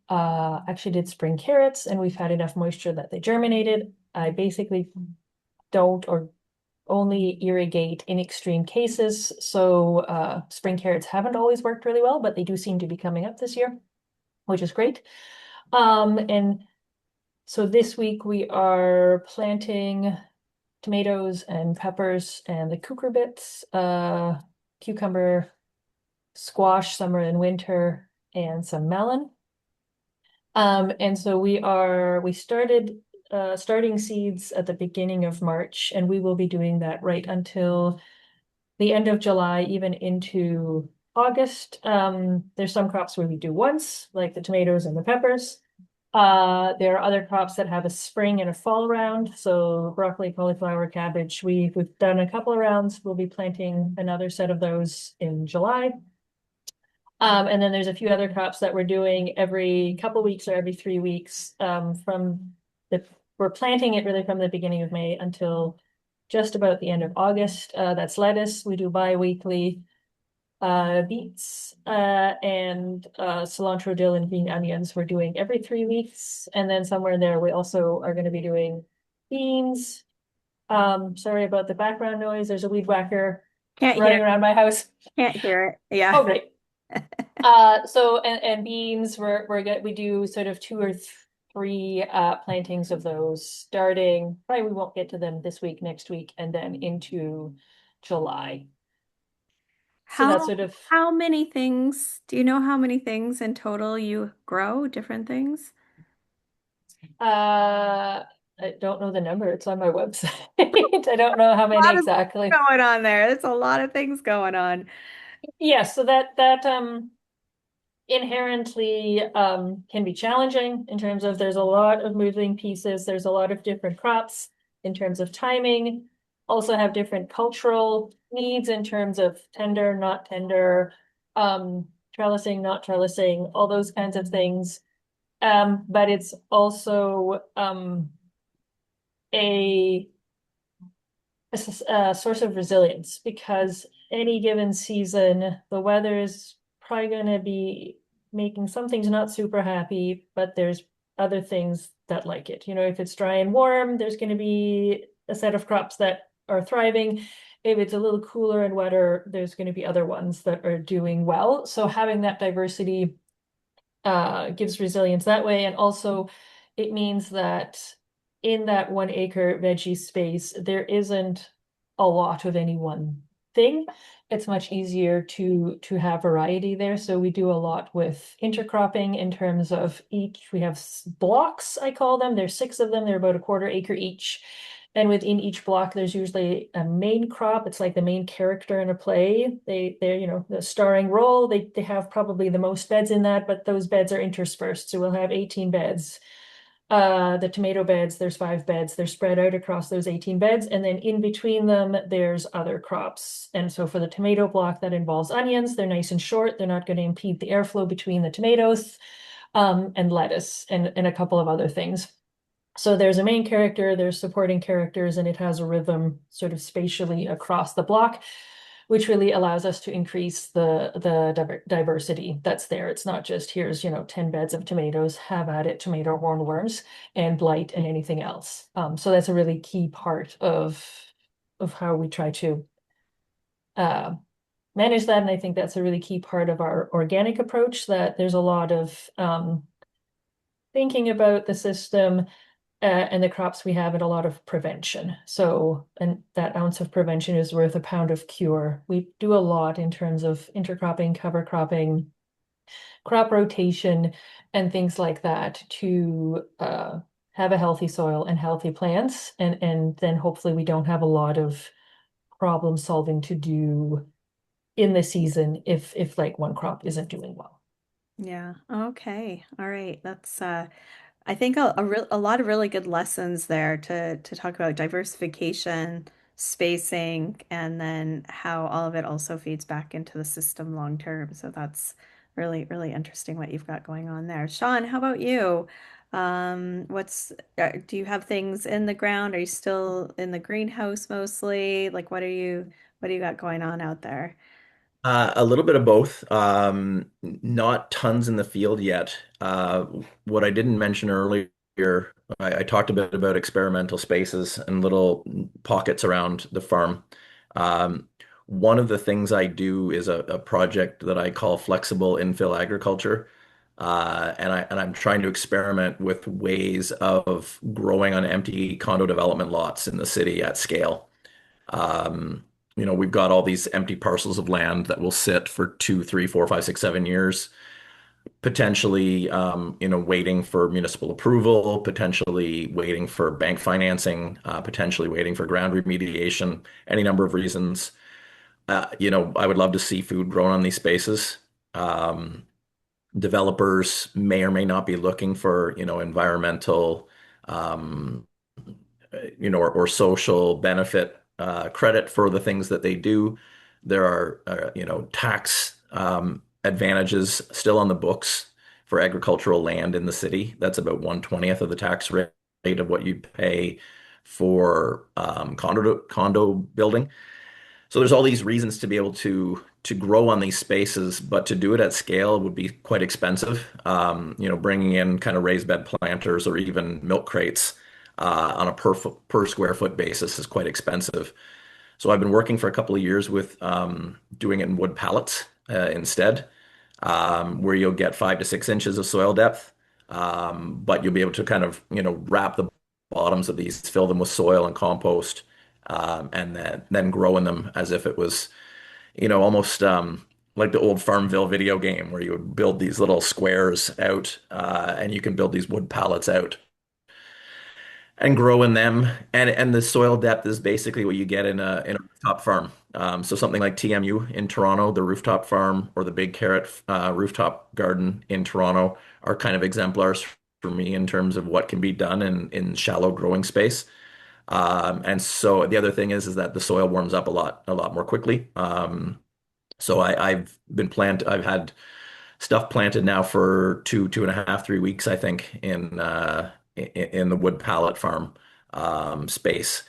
Actually did spring carrots, and we've had enough moisture that they germinated. I basically don't or only irrigate in extreme cases. So spring carrots haven't always worked really well, but they do seem to be coming up this year, which is great. And so this week we are planting tomatoes and peppers and the cucurbits, cucumber, squash, summer and winter, and some melon. And so we started starting seeds at the beginning of March, and we will be doing that right until the end of July, even into August. There's some crops where we do once, like the tomatoes and the peppers. There are other crops that have a spring and a fall round. So broccoli, cauliflower, cabbage. We've done a couple of rounds. We'll be planting another set of those in July. And then there's a few other crops that we're doing every couple weeks or every 3 weeks. We're planting it really from the beginning of May until just about the end of August. That's lettuce. We do bi-weekly. Beets and cilantro, dill, and green onions we're doing every 3 weeks. And then somewhere in there, we also are going to be doing beans. Sorry about the background noise. There's a weed whacker Can't hear running around my house. can't hear it. Oh, Yeah. great. And beans, we do sort of two or three plantings of those starting. Probably we won't get to them this week, next week, and then into July. So that's How sort of how many things, do you know how many things in total you grow, different things? I don't know the number. It's on my website. I don't know how A many lot of exactly. going on there. There's a lot of things going on. Yeah, so that inherently can be challenging in terms of there's a lot of moving pieces. There's a lot of different crops in terms of timing. Also have different cultural needs in terms of tender, not tender, trellising, not trellising, all those kinds of things. But it's also a a source of resilience because any given season, the weather is probably going to be making some things not super happy, but there's other things that like it. You know, if it's dry and warm, there's going to be a set of crops that are thriving. If it's a little cooler and wetter, there's going to be other ones that are doing well. So having that diversity gives resilience that way. And also it means that in that 1 acre veggie space, there isn't a lot of any one thing. It's much easier to have variety there. So we do a lot with intercropping in terms of we have blocks, I call them. There's 6 of them. They're about a 1/4 acre each. And within each block, there's usually a main crop. It's like the main character in a play. They're, the starring role. They have probably the most beds in that, but those beds are interspersed. So we'll have 18 beds. The tomato beds, there's 5 beds. They're spread out across those 18 beds. And then in between them, there's other crops. And so for the tomato block, that involves onions. They're nice and short. They're not going to impede the airflow between the tomatoes, and lettuce and a couple of other things. So there's a main character, there's supporting characters, and it has a rhythm sort of spatially across the block, which really allows us to increase the diversity that's there. It's not just here's, 10 beds of tomatoes, have at it, tomato hornworms and blight and anything else. So that's a really key part of how we try to uh, manage that. And I think that's a really key part of our organic approach, that there's a lot of thinking about the system and the crops we have, and a lot of prevention. So, and that ounce of prevention is worth a pound of cure. We do a lot in terms of intercropping, cover cropping, crop rotation, and things like that to have a healthy soil and healthy plants. And then hopefully we don't have a lot of problem solving to do in the season if like one crop isn't doing well. Yeah. Okay. All right. That's I think a lot of really good lessons there to talk about diversification, spacing, and then how all of it also feeds back into the system long term. So that's really, really interesting what you've got going on there. Sean, how about you? Do you have things in the ground? Are you still in the greenhouse mostly? Like what do you got going on out there? A little bit of both. Not tons in the field yet. What I didn't mention earlier, I talked a bit about experimental spaces and little pockets around the farm. One of the things I do is a project that I call flexible infill agriculture. And I'm trying to experiment with ways of growing on empty condo development lots in the city at scale. Um, we've got all these empty parcels of land that will sit for 2, 3, 4, 5, 6, 7 years, potentially, waiting for municipal approval, potentially waiting for bank financing, potentially waiting for ground remediation, any number of reasons. I would love to see food grown on these spaces. Um, Developers may or may not be looking for, environmental, um, or social benefit credit for the things that they do. There are, tax advantages still on the books for agricultural land in the city. That's about 1/20th of the tax rate of what you pay for condo building. So there's all these reasons to be able to grow on these spaces, but to do it at scale would be quite expensive. Bringing in kind of raised bed planters or even milk crates on a per square foot basis is quite expensive. So I've been working for a couple of years with doing it in wood pallets instead, where you'll get 5 to 6 inches of soil depth, but you'll be able to kind of wrap the bottoms of these, fill them with soil and compost, and then grow in them as if it was almost like the old Farmville video game where you would build these little squares out, and you can build these wood pallets out and grow in them. And the soil depth is basically what you get in a rooftop farm. So something like TMU in Toronto, the rooftop farm, or the Big Carrot rooftop garden in Toronto are kind of exemplars for me in terms of what can be done in shallow growing space. And so the other thing is that the soil warms up a lot more quickly. So I've had stuff planted now for 2.5, 3 weeks, I think, in the wood pallet farm space.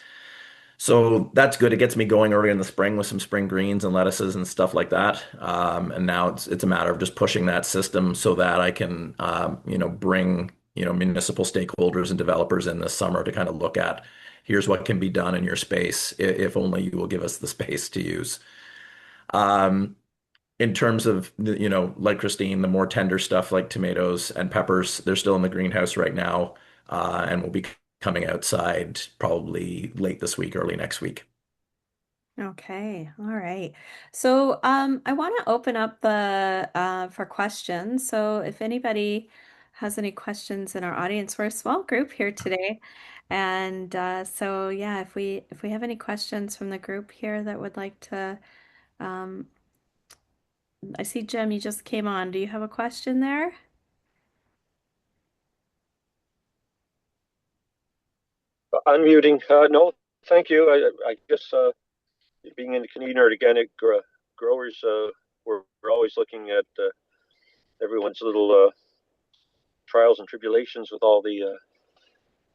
So that's good. It gets me going early in the spring with some spring greens and lettuces and stuff like that. And now it's a matter of just pushing that system so that I can bring municipal stakeholders and developers in this summer to kind of look at here's what can be done in your space if only you will give us the space to use. Um, in terms of like Kristine, the more tender stuff like tomatoes and peppers, they're still in the greenhouse right now, and will be coming outside probably late this week, early next week. Okay, all right. So I want to open up the for questions. So if anybody has any questions in our audience, we're a small group here today. And so yeah, if we have any questions from the group here that would like to um I see Jim, you just came on. Do you have a question there? Unmuting. No, thank you. I guess being in the Canadian organic growers, we're always looking at everyone's little trials and tribulations with all the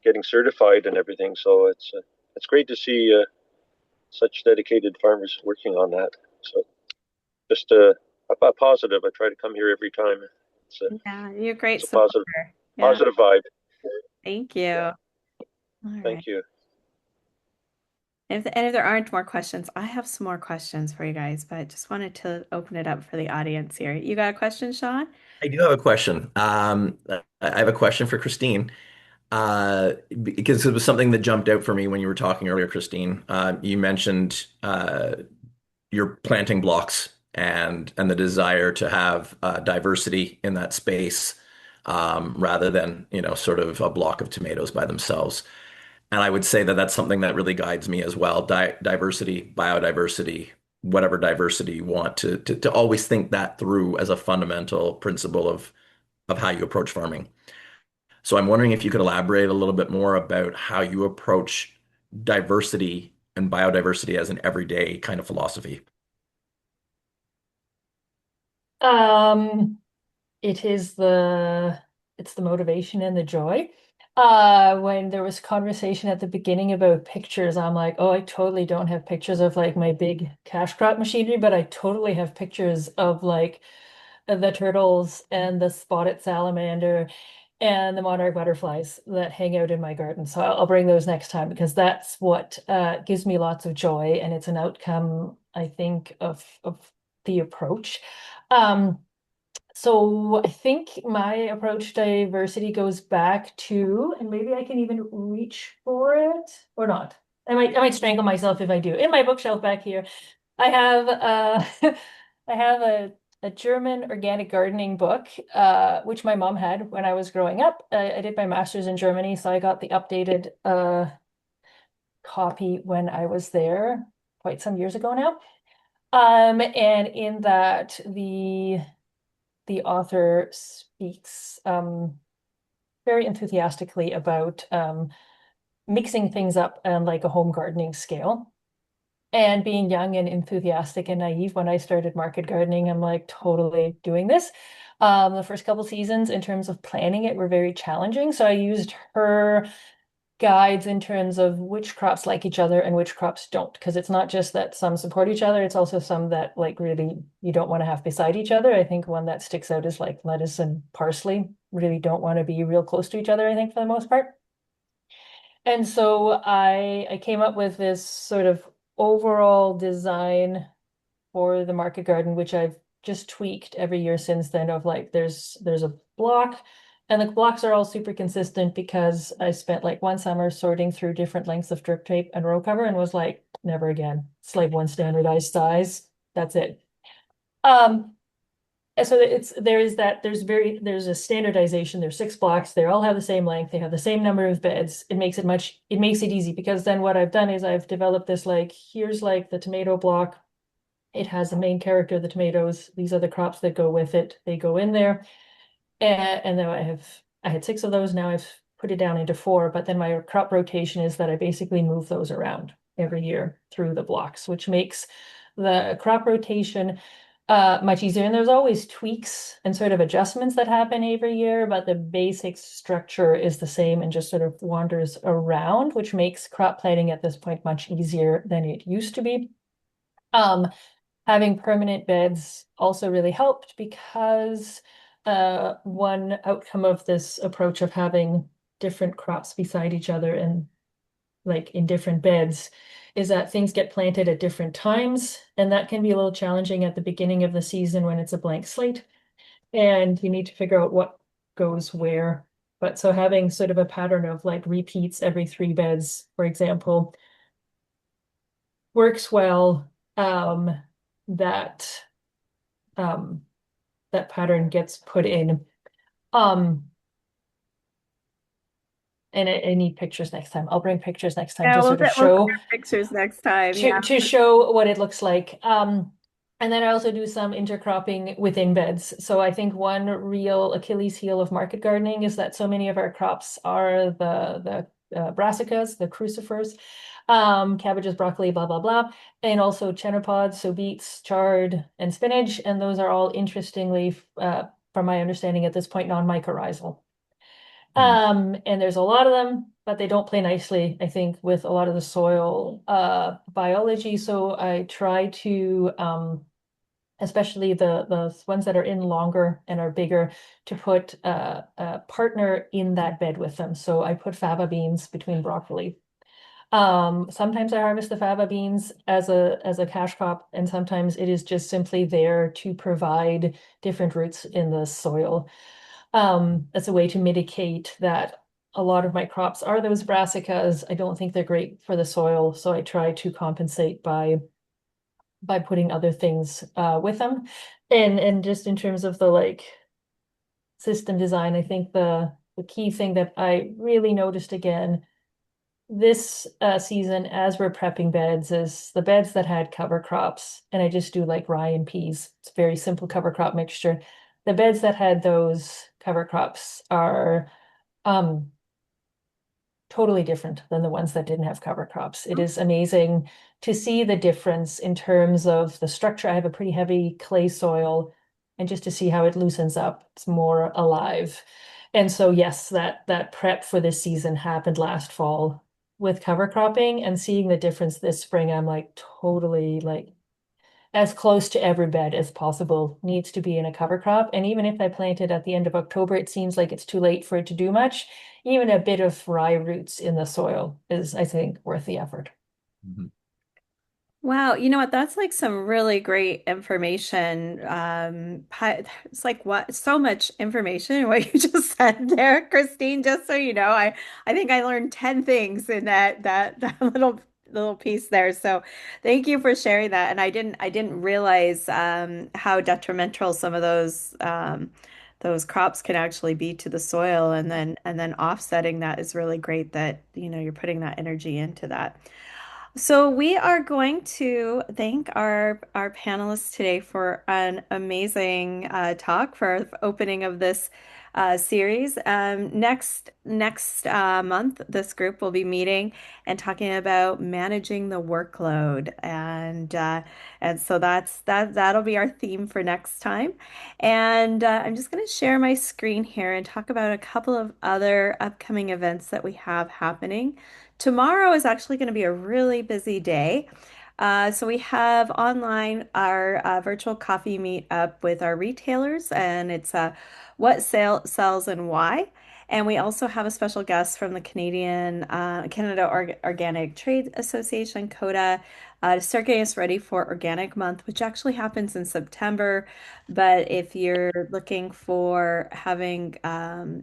getting certified and everything. So it's great to see such dedicated farmers working on that. So just a positive. I try to come here every time. It's a Yeah, you're a great it's a positive supporter. Yeah, positive vibe. thank you. Yeah, All right. thank you. And if there aren't more questions, I have some more questions for you guys, but just wanted to open it up for the audience here. You got a question, Sean? I do have a question. I have a question for Kristine, because it was something that jumped out for me when you were talking earlier, Kristine. You mentioned your planting blocks and the desire to have diversity in that space, rather than, sort of a block of tomatoes by themselves. And I would say that that's something that really guides me as well. Diversity, biodiversity, whatever diversity you want to always think that through as a fundamental principle of how you approach farming. So I'm wondering if you could elaborate a little bit more about how you approach diversity and biodiversity as an everyday kind of philosophy. Um, it is it's the motivation and the joy. When there was conversation at the beginning about pictures, I'm like, oh, I totally don't have pictures of like my big cash crop machinery, but I totally have pictures of like the turtles and the spotted salamander and the monarch butterflies that hang out in my garden. So I'll bring those next time because that's what gives me lots of joy, and it's an outcome, I think, of the approach. Um, so I think my approach to diversity goes back to, and maybe I can even reach for it or not. I might strangle myself if I do. In my bookshelf back here, I have I have a German organic gardening book, which my mom had when I was growing up. I did my master's in Germany, so I got the updated copy when I was there quite some years ago now. And in that the author speaks very enthusiastically about mixing things up on like a home gardening scale. And being young and enthusiastic and naive when I started market gardening, I'm like totally doing this. The first couple seasons in terms of planning it were very challenging. So I used her guides in terms of which crops like each other and which crops don't, because it's not just that some support each other, it's also some that like really you don't want to have beside each other. I think one that sticks out is like lettuce and parsley really don't want to be real close to each other, I think, for the most part. And so I came up with this sort of overall design for the market garden, which I've just tweaked every year since then of like there's a block, and the blocks are all super consistent because I spent like one summer sorting through different lengths of drip tape and row cover and was like, never again. It's like one standardized size. That's it. Um, and so there's a standardization. There's six blocks. They all have the same length. They have the same number of beds. It makes it easy because then what I've done is I've developed this like, here's like the tomato block. It has the main character, the tomatoes. These are the crops that go with it. They go in there. And then I had six of those. Now I've put it down into four, but then my crop rotation is that I basically move those around every year through the blocks, which makes the crop rotation much easier. And there's always tweaks and sort of adjustments that happen every year, but the basic structure is the same and just sort of wanders around, which makes crop planting at this point much easier than it used to be. Um, Having permanent beds also really helped because one outcome of this approach of having different crops beside each other and like in different beds is that things get planted at different times, and that can be a little challenging at the beginning of the season when it's a blank slate and you need to figure out what goes where. But so having sort of a pattern of like repeats every three beds, for example, works well. That um, that pattern gets put in. Um, and I need pictures next time. I'll bring pictures next time Yeah, to sort of we'll show share pictures next time. Yeah. to show what it looks like. And then I also do some intercropping within beds. So I think one real Achilles heel of market gardening is that so many of our crops are the brassicas, the crucifers, cabbages, broccoli, blah, blah, blah, and also chenopod, so beets, chard, and spinach. And those are all interestingly, from my understanding at this point, non-mycorrhizal. Hmm. And there's a lot of them, but they don't play nicely, I think, with a lot of the soil biology. So I try to especially the ones that are in longer and are bigger, to put a partner in that bed with them. So I put faba beans between broccoli. Sometimes I harvest the faba beans as a cash crop, and sometimes it is just simply there to provide different roots in the soil. As a way to mitigate that a lot of my crops are those brassicas. I don't think they're great for the soil, so I try to compensate by putting other things with them. And just in terms of the like system design, I think the key thing that I really noticed again this season as we're prepping beds is the beds that had cover crops, and I just do like rye and peas. It's a very simple cover crop mixture. The beds that had those cover crops are um totally different than the ones that didn't have cover crops. It is amazing to see the difference in terms of the structure. I have a pretty heavy clay soil, and just to see how it loosens up, it's more alive. And so, yes, that prep for this season happened last fall with cover cropping, and seeing the difference this spring, I'm like totally like as close to every bed as possible needs to be in a cover crop. And even if I plant it at the end of October, it seems like it's too late for it to do much. Even a bit of rye roots in the soil is, I think, worth the effort. Mhm. Wow, you know what? That's like some really great information. It's like what so much information in what you just said there, Christine. Just so you know, I think I learned 10 things in that little piece there. So thank you for sharing that. And I didn't realize how detrimental some of those crops can actually be to the soil, and then offsetting that is really great that you're putting that energy into that. So we are going to thank our panelists today for an amazing talk for our opening of this series. Next month, this group will be meeting and talking about managing the workload, and so that'll be our theme for next time. And I'm just going to share my screen here and talk about a couple of other upcoming events that we have happening. Tomorrow is actually going to be a really busy day. So we have online our virtual coffee meet up with our retailers, and it's what sells and why. And we also have a special guest from the Canada Organic Trade Association, CODA, to start getting us ready for Organic Month, which actually happens in September. But if you're looking for having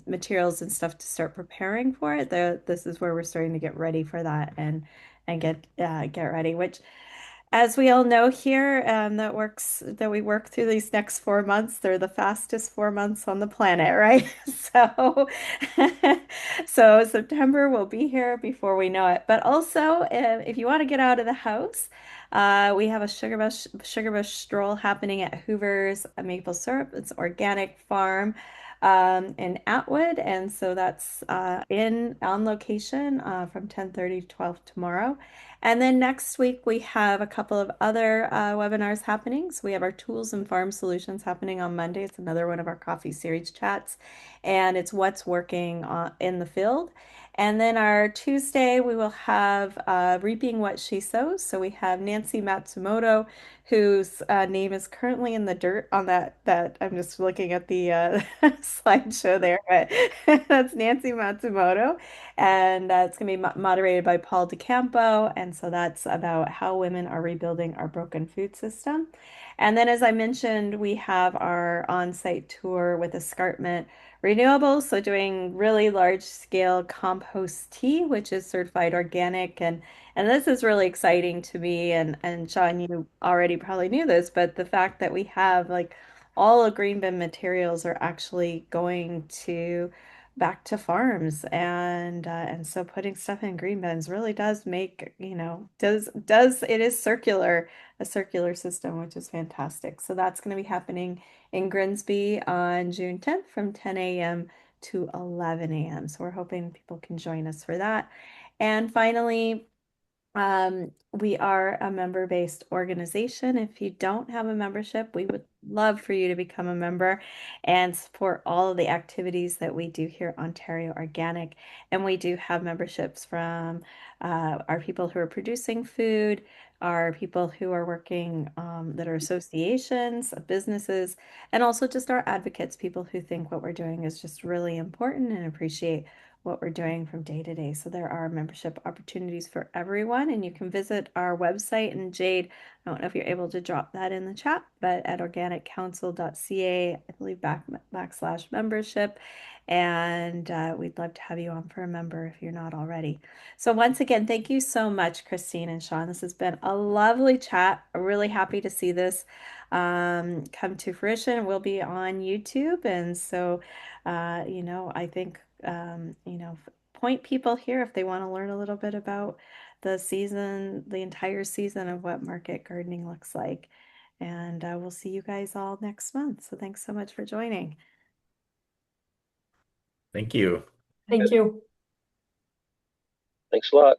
materials and stuff to start preparing for it, this is where we're starting to get ready for that and get ready. Which, as we all know here, that we work through these next 4 months. They're the fastest 4 months on the planet, right? So, so September will be here before we know it. But also, if you want to get out of the house, we have a sugar bush stroll happening at Hoover's Maple Syrup. It's organic farm in Atwood, and so that's in on location from 10:30 to 12 tomorrow. And then next week we have a couple of other webinars happening. So we have our Tools and Farm Solutions happening on Monday. It's another one of our coffee series chats, and it's what's working in the field. And then our Tuesday, we will have Reaping What She Sows. So we have Nancy Matsumoto, whose name is currently in the dirt on that I'm just looking at the slideshow there, but that's Nancy Matsumoto. And it's going to be moderated by Paul DeCampo. And so that's about how women are rebuilding our broken food system. And then, as I mentioned, we have our on-site tour with Escarpment Renewables. So doing really large scale compost tea, which is certified organic. And this is really exciting to me. And Sean, you already probably knew this, but the fact that we have like all the green bin materials are actually going to back to farms, and so putting stuff in green bins really does make, does it is circular, a circular system, which is fantastic. So that's going to be happening in Grimsby on June 10th from 10 a.m. to 11 a.m. So we're hoping people can join us for that. And finally, We are a member-based organization. If you don't have a membership, we would love for you to become a member and support all of the activities that we do here at Ontario Organic. And we do have memberships from our people who are producing food, our people who are working that are associations, businesses, and also just our advocates, people who think what we're doing is just really important and appreciate what we're doing from day to day. So there are membership opportunities for everyone, and you can visit our website. And Jade, I don't know if you're able to drop that in the chat, but at organiccouncil.ca, I believe backslash membership. And we'd love to have you on for a member if you're not already. So once again, thank you so much, Kristine and Sean. This has been a lovely chat. I'm really happy to see this come to fruition. We'll be on YouTube, and so I think point people here if they want to learn a little bit about the season, the entire season of what market gardening looks like. And we'll see you guys all next month. So thanks so much for joining. Thank you. Thank you. Thanks a lot.